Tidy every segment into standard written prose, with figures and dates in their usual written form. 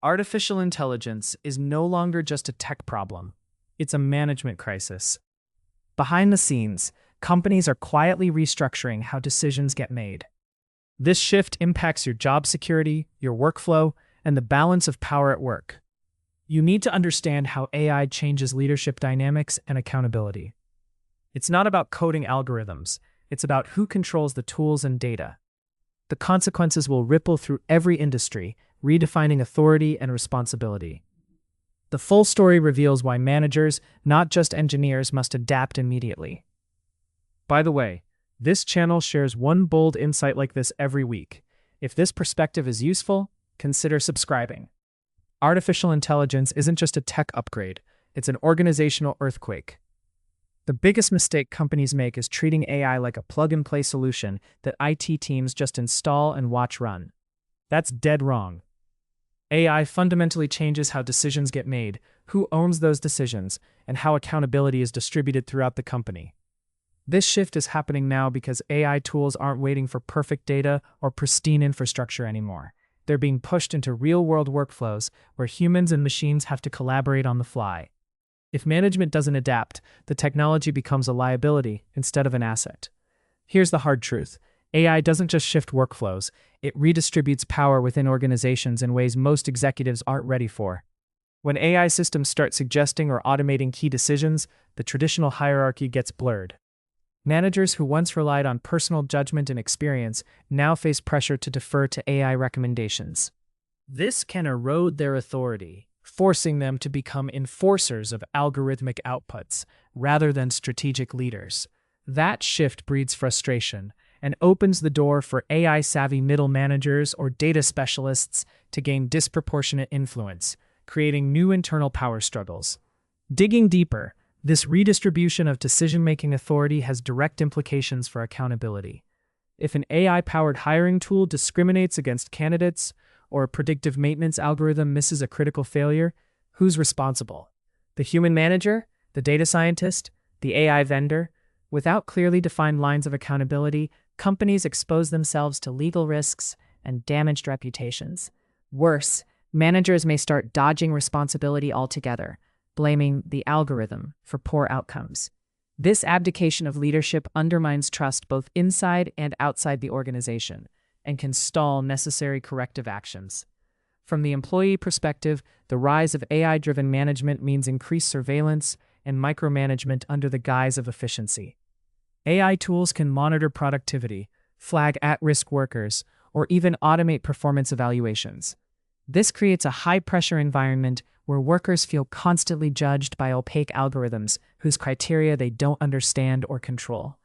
Artificial intelligence is no longer just a tech problem, it's a management crisis. Behind the scenes, companies are quietly restructuring how decisions get made. This shift impacts your job security, your workflow, and the balance of power at work. You need to understand how AI changes leadership dynamics and accountability. It's not about coding algorithms, it's about who controls the tools and data. The consequences will ripple through every industry, redefining authority and responsibility. The full story reveals why managers, not just engineers, must adapt immediately. By the way, this channel shares one bold insight like this every week. If this perspective is useful, consider subscribing. Artificial intelligence isn't just a tech upgrade, it's an organizational earthquake. The biggest mistake companies make is treating AI like a plug-and-play solution that IT teams just install and watch run. That's dead wrong. AI fundamentally changes how decisions get made, who owns those decisions, and how accountability is distributed throughout the company. This shift is happening now because AI tools aren't waiting for perfect data or pristine infrastructure anymore. They're being pushed into real-world workflows where humans and machines have to collaborate on the fly. If management doesn't adapt, the technology becomes a liability instead of an asset. Here's the hard truth. AI doesn't just shift workflows, it redistributes power within organizations in ways most executives aren't ready for. When AI systems start suggesting or automating key decisions, the traditional hierarchy gets blurred. Managers who once relied on personal judgment and experience now face pressure to defer to AI recommendations. This can erode their authority, forcing them to become enforcers of algorithmic outputs rather than strategic leaders. That shift breeds frustration and opens the door for AI-savvy middle managers or data specialists to gain disproportionate influence, creating new internal power struggles. Digging deeper, this redistribution of decision-making authority has direct implications for accountability. If an AI-powered hiring tool discriminates against candidates, or a predictive maintenance algorithm misses a critical failure, who's responsible? The human manager? The data scientist? The AI vendor? Without clearly defined lines of accountability, companies expose themselves to legal risks and damaged reputations. Worse, managers may start dodging responsibility altogether, blaming the algorithm for poor outcomes. This abdication of leadership undermines trust both inside and outside the organization, and can stall necessary corrective actions. From the employee perspective, the rise of AI-driven management means increased surveillance and micromanagement under the guise of efficiency. AI tools can monitor productivity, flag at-risk workers, or even automate performance evaluations. This creates a high-pressure environment where workers feel constantly judged by opaque algorithms whose criteria they don't understand or control.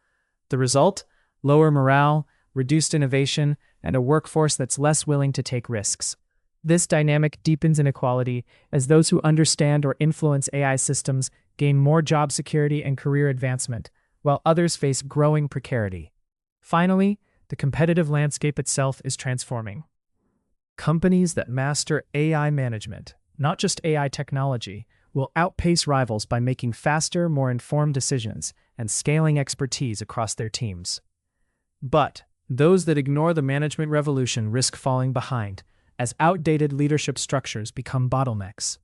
The result? Lower morale, reduced innovation, and a workforce that's less willing to take risks. This dynamic deepens inequality as those who understand or influence AI systems gain more job security and career advancement, while others face growing precarity. Finally, the competitive landscape itself is transforming. Companies that master AI management, not just AI technology, will outpace rivals by making faster, more informed decisions and scaling expertise across their teams. But those that ignore the management revolution risk falling behind, as outdated leadership structures become bottlenecks.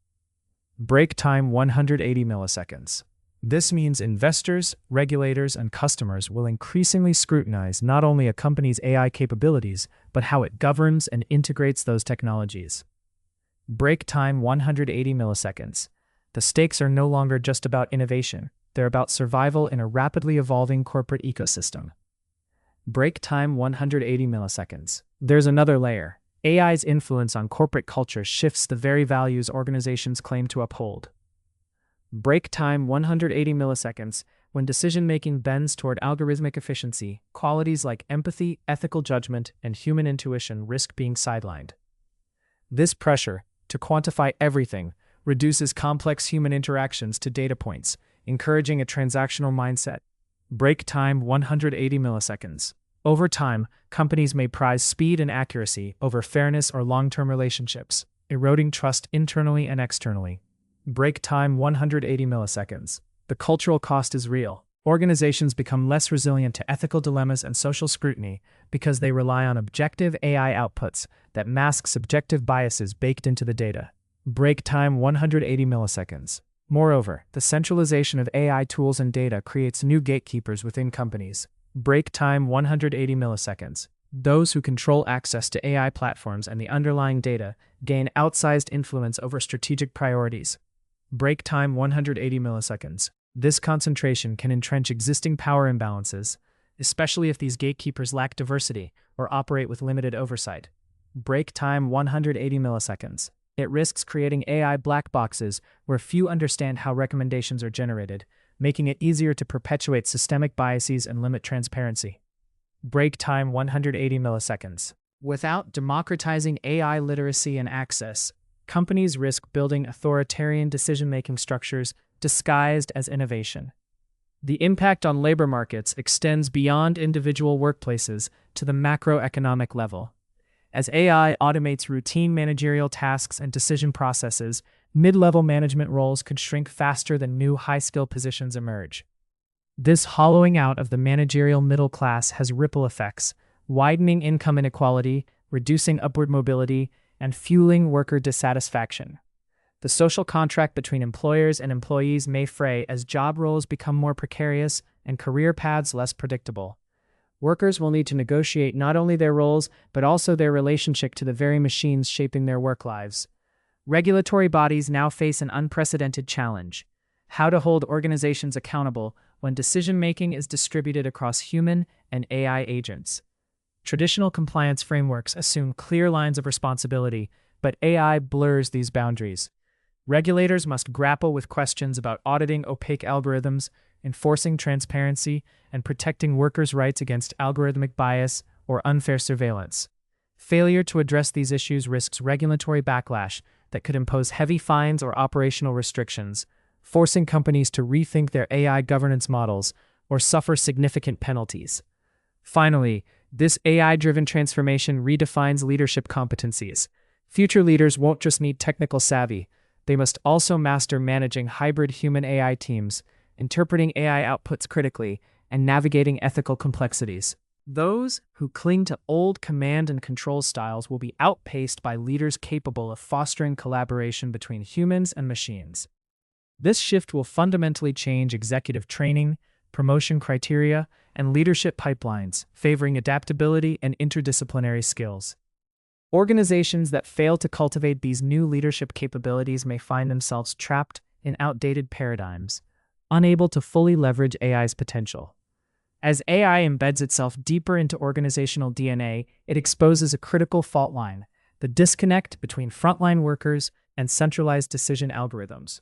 Break time 180 milliseconds. This means investors, regulators, and customers will increasingly scrutinize not only a company's AI capabilities, but how it governs and integrates those technologies. Break time 180 milliseconds. The stakes are no longer just about innovation, they're about survival in a rapidly evolving corporate ecosystem. Break time 180 milliseconds. There's another layer. AI's influence on corporate culture shifts the very values organizations claim to uphold. Break time 180 milliseconds. When decision-making bends toward algorithmic efficiency, qualities like empathy, ethical judgment, and human intuition risk being sidelined. This pressure to quantify everything reduces complex human interactions to data points, encouraging a transactional mindset. Break time 180 milliseconds. Over time, companies may prize speed and accuracy over fairness or long-term relationships, eroding trust internally and externally. Break time 180 milliseconds. The cultural cost is real. Organizations become less resilient to ethical dilemmas and social scrutiny because they rely on objective AI outputs that mask subjective biases baked into the data. Break time 180 milliseconds. Moreover, the centralization of AI tools and data creates new gatekeepers within companies. Break time 180 milliseconds. Those who control access to AI platforms and the underlying data gain outsized influence over strategic priorities. Break time 180 milliseconds. This concentration can entrench existing power imbalances, especially if these gatekeepers lack diversity or operate with limited oversight. Break time 180 milliseconds. It risks creating AI black boxes where few understand how recommendations are generated, making it easier to perpetuate systemic biases and limit transparency. Break time 180 milliseconds. Without democratizing AI literacy and access, companies risk building authoritarian decision-making structures disguised as innovation. The impact on labor markets extends beyond individual workplaces to the macroeconomic level. As AI automates routine managerial tasks and decision processes, mid-level management roles could shrink faster than new high-skill positions emerge. This hollowing out of the managerial middle class has ripple effects, widening income inequality, reducing upward mobility, and fueling worker dissatisfaction. The social contract between employers and employees may fray as job roles become more precarious and career paths less predictable. Workers will need to negotiate not only their roles, but also their relationship to the very machines shaping their work lives. Regulatory bodies now face an unprecedented challenge: how to hold organizations accountable when decision-making is distributed across human and AI agents. Traditional compliance frameworks assume clear lines of responsibility, but AI blurs these boundaries. Regulators must grapple with questions about auditing opaque algorithms, enforcing transparency, and protecting workers' rights against algorithmic bias or unfair surveillance. Failure to address these issues risks regulatory backlash that could impose heavy fines or operational restrictions, forcing companies to rethink their AI governance models or suffer significant penalties. Finally, this AI-driven transformation redefines leadership competencies. Future leaders won't just need technical savvy, they must also master managing hybrid human-AI teams, interpreting AI outputs critically, and navigating ethical complexities. Those who cling to old command and control styles will be outpaced by leaders capable of fostering collaboration between humans and machines. This shift will fundamentally change executive training, promotion criteria, and leadership pipelines, favoring adaptability and interdisciplinary skills. Organizations that fail to cultivate these new leadership capabilities may find themselves trapped in outdated paradigms, unable to fully leverage AI's potential. As AI embeds itself deeper into organizational DNA, it exposes a critical fault line: the disconnect between frontline workers and centralized decision algorithms.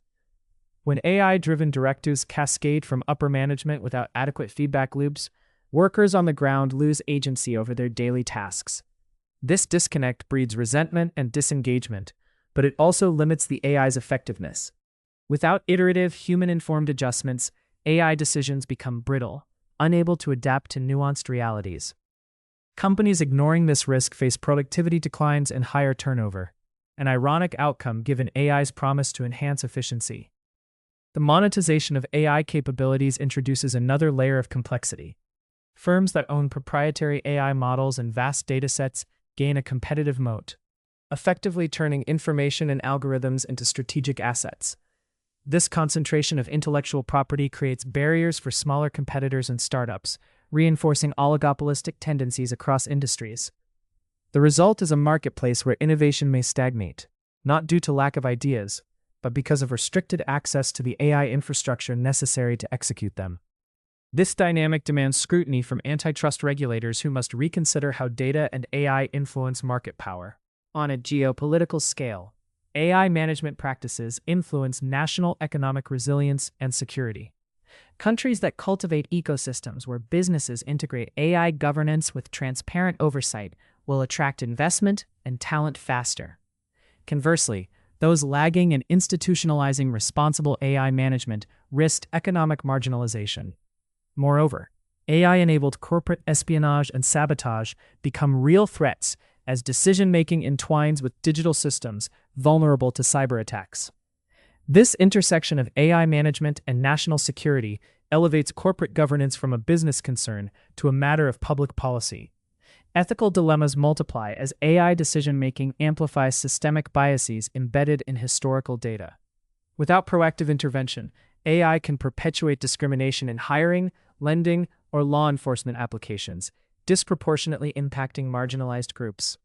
When AI-driven directives cascade from upper management without adequate feedback loops, workers on the ground lose agency over their daily tasks. This disconnect breeds resentment and disengagement, but it also limits the AI's effectiveness. Without iterative, human-informed adjustments, AI decisions become brittle, unable to adapt to nuanced realities. Companies ignoring this risk face productivity declines and higher turnover, an ironic outcome given AI's promise to enhance efficiency. The monetization of AI capabilities introduces another layer of complexity. Firms that own proprietary AI models and vast datasets gain a competitive moat, effectively turning information and algorithms into strategic assets. This concentration of intellectual property creates barriers for smaller competitors and startups, reinforcing oligopolistic tendencies across industries. The result is a marketplace where innovation may stagnate, not due to lack of ideas, but because of restricted access to the AI infrastructure necessary to execute them. This dynamic demands scrutiny from antitrust regulators who must reconsider how data and AI influence market power. On a geopolitical scale, AI management practices influence national economic resilience and security. Countries that cultivate ecosystems where businesses integrate AI governance with transparent oversight will attract investment and talent faster. Conversely, those lagging in institutionalizing responsible AI management risk economic marginalization. Moreover, AI-enabled corporate espionage and sabotage become real threats as decision-making entwines with digital systems vulnerable to cyber attacks. This intersection of AI management and national security elevates corporate governance from a business concern to a matter of public policy. Ethical dilemmas multiply as AI decision-making amplifies systemic biases embedded in historical data. Without proactive intervention, AI can perpetuate discrimination in hiring, lending, or law enforcement applications, disproportionately impacting marginalized groups.